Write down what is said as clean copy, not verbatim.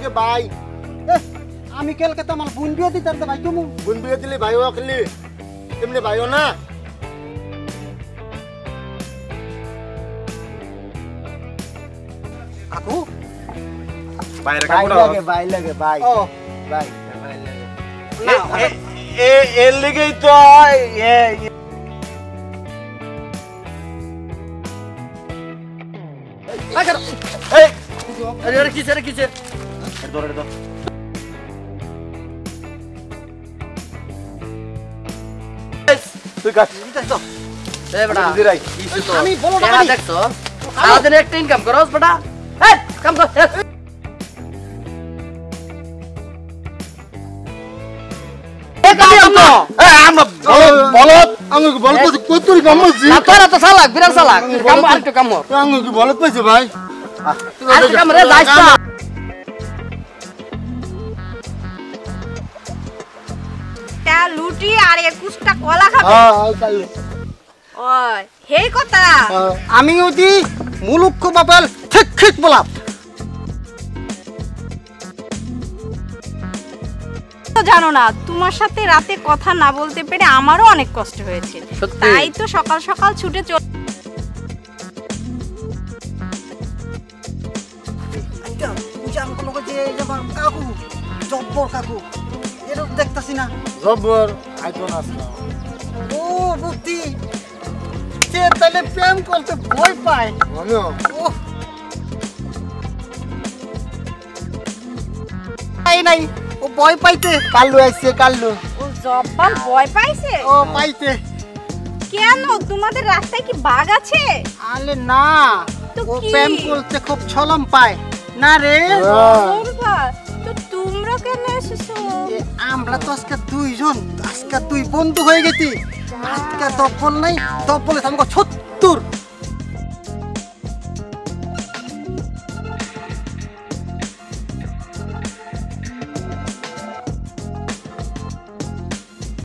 থেকে ভাই আমি কলকাতা আমার বোন বিয়ে দিতে ভাই তুমি বোন বিয়ে দিলে ভাইও খেলি তেমনি ভাইও না কাকু বাইরে ভাই লাগে ভাই লাগে ভাই ও ভাই এর লেগেই তো আরে কিসে তুই কাট আমি বলো না দেখছো সারাদিন একটা ইনকাম করো বেটা কাম কর তোরা তো চালাক বিরাট চালাক কাম আরেকটু কাম কর কি বলত পাইছে ভাই আরেকটু কাম রে যাইস না তা লুটি আর 21টা কলা খাবে ওই হেই কথা আমি ওদি মুলুক বাপাল ঠিক ঠিক বলা তো জানো না তোমার সাথে রাতে কথা না বলতে পেরে আমারও অনেক কষ্ট হয়েছে তাই তো সকাল সকাল ছুটে চল কাকু জব্বর কাকু এরকম দেখতাছি না জব্বর আইকন আসলো ও বুদ্ধি সে তাহলে প্রেম করতে ভয় পায় আমিও নাই ও ভয় পাইতে কাল্লু আইছে কাল্লু ও জব্বার ভয় পাইছে ও পাইতে কেন তোমাদের রাস্তায় কি বাঘ আছে আলে না তো ও কি? প্রেম করতে খুব ছলম পায় না রে বাবা তো তোমরা কেন এসেছো এ, আমরা তো আজকে দুইজন আজকে দুই বন্ধু হয়ে গেছি আজকে দব্বল নাই দব্বলে আমাকে ৭০